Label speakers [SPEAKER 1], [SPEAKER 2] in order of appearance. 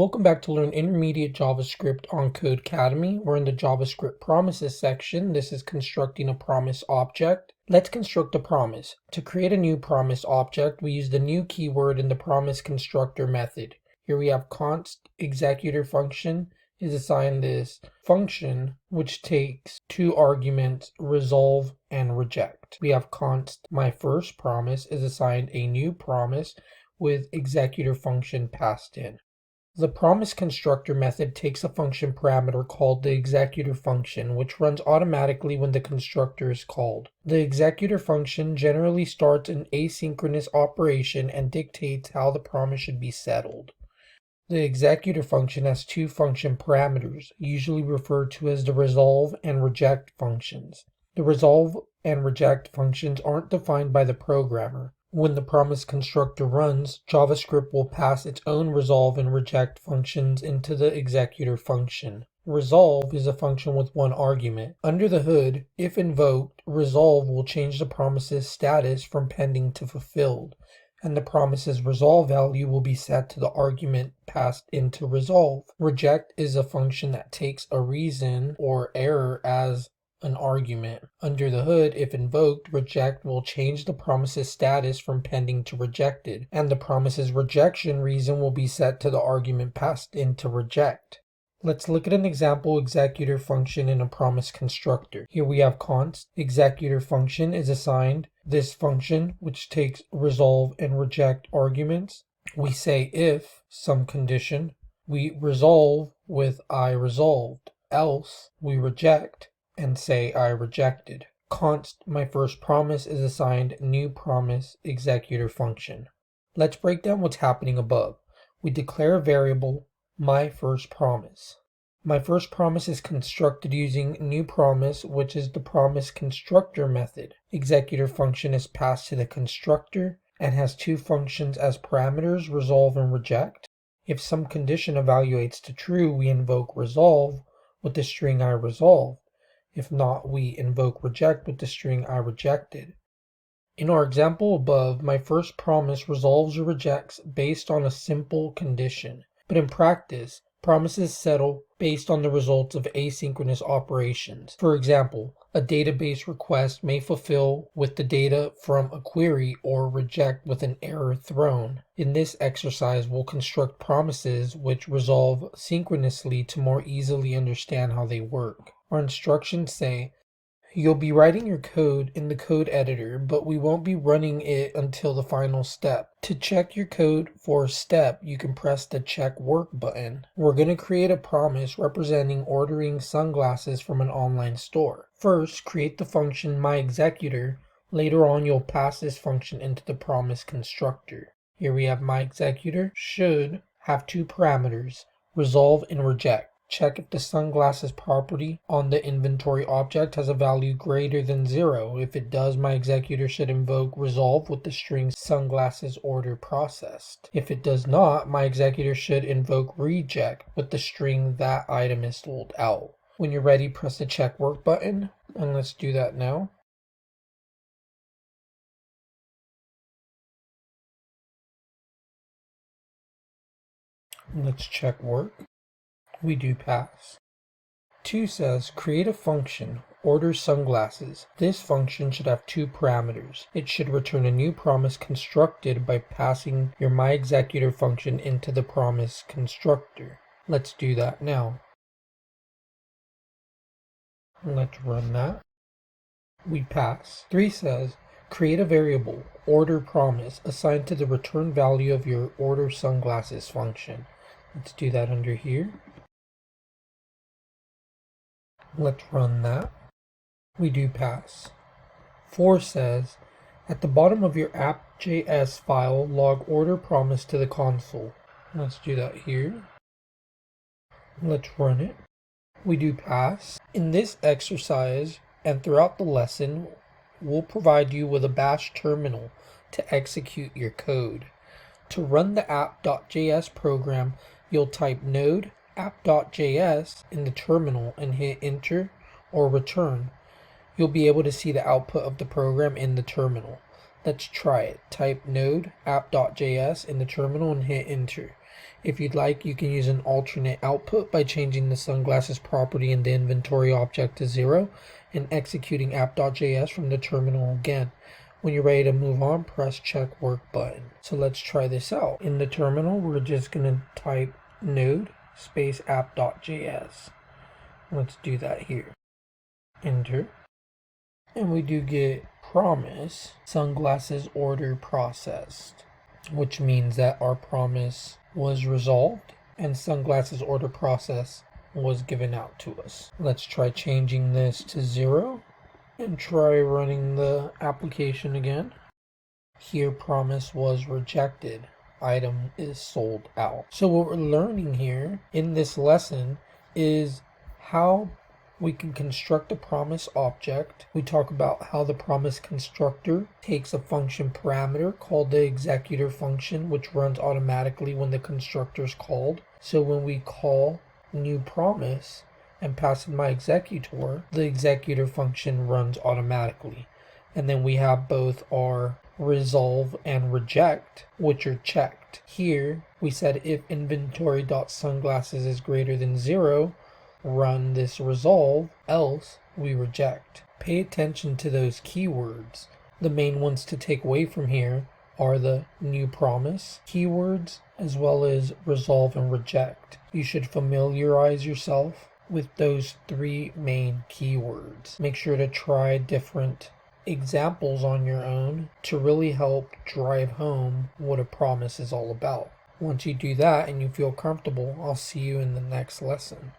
[SPEAKER 1] Welcome back to learn intermediate JavaScript on Codecademy. We're in the JavaScript Promises section. This is constructing a promise object. Let's construct a promise. To create a new promise object, we use the new keyword in the promise constructor method. Here we have const executor function is assigned this function which takes two arguments, resolve and reject. We have const my first promise is assigned a new promise with executor function passed in. The promise constructor method takes a function parameter called the executor function, which runs automatically when the constructor is called. The executor function generally starts an asynchronous operation and dictates how the promise should be settled. The executor function has two function parameters, usually referred to as the resolve and reject functions. The resolve and reject functions aren't defined by the programmer. When the promise constructor runs, JavaScript will pass its own resolve and reject functions into the executor function. Resolve is a function with one argument. Under the hood, if invoked, resolve will change the promise's status from pending to fulfilled, and the promise's resolve value will be set to the argument passed into resolve. Reject is a function that takes a reason or error as an argument. Under the hood, if invoked, reject will change the promise's status from pending to rejected, and the promise's rejection reason will be set to the argument passed into reject. Let's look at an example executor function in a promise constructor. Here we have const executor function is assigned this function which takes resolve and reject arguments. We say if some condition, we resolve with I resolved, else we reject and say I rejected. Const my first promise is assigned new promise executor function. Let's break down what's happening above. We declare a variable my first promise. My first promise is constructed using new promise, which is the promise constructor method. Executor function is passed to the constructor and has two functions as parameters, resolve and reject. If some condition evaluates to true, we invoke resolve with the string I resolved. If not, we invoke reject with the string I rejected. In our example above, my first promise resolves or rejects based on a simple condition. But in practice, promises settle based on the results of asynchronous operations. For example, a database request may fulfill with the data from a query or reject with an error thrown. In this exercise, we'll construct promises which resolve synchronously to more easily understand how they work. Our instructions say, you'll be writing your code in the code editor, but we won't be running it until the final step. To check your code for a step, you can press the check work button. We're going to create a promise representing ordering sunglasses from an online store. First, create the function myExecutor. Later on, you'll pass this function into the promise constructor. Here we have myExecutor should have two parameters, resolve and reject. Check if the sunglasses property on the inventory object has a value greater than 0. If it does, myExecutor should invoke resolve with the string sunglasses order processed. If it does not, myExecutor should invoke reject with the string that item is sold out. When you're ready, press the check work button, and let's do that now. Let's check work. We do pass. 2 says, create a function, order sunglasses. This function should have two parameters. It should return a new promise constructed by passing your myExecutor function into the promise constructor. Let's do that now. Let's run that. We pass. 3 says, create a variable, order promise, assigned to the return value of your order sunglasses function. Let's do that under here. Let's run that. We do pass. 4 says, at the bottom of your app.js file, log order promise to the console. Let's do that here. Let's run it. We do pass. In this exercise and throughout the lesson, we'll provide you with a bash terminal to execute your code. To run the app.js program, you'll type node app.js in the terminal and hit enter or return. You'll be able to see the output of the program in the terminal. Let's try it. Type node app.js in the terminal and hit enter. If you'd like, you can use an alternate output by changing the sunglasses property in the inventory object to 0 and executing app.js from the terminal again. When you're ready to move on, press check work button. So let's try this out. In the terminal, we're just going to type node space app.js. Let's do that here. Enter. And we do get promise sunglasses order processed, which means that our promise was resolved and sunglasses order process was given out to us. Let's try changing this to 0 and try running the application again. Here promise was rejected. Item is sold out. So what we're learning here in this lesson is how we can construct a promise object. We talk about how the promise constructor takes a function parameter called the executor function, which runs automatically when the constructor is called. So when we call new promise and pass in my executor, the executor function runs automatically. And then we have both our resolve and reject, which are checked. Here we said if inventory.sunglasses is greater than 0, run this resolve, else we reject. Pay attention to those keywords. The main ones to take away from here are the new promise keywords as well as resolve and reject. You should familiarize yourself with those 3 main keywords. Make sure to try different examples on your own to really help drive home what a promise is all about. Once you do that and you feel comfortable, I'll see you in the next lesson.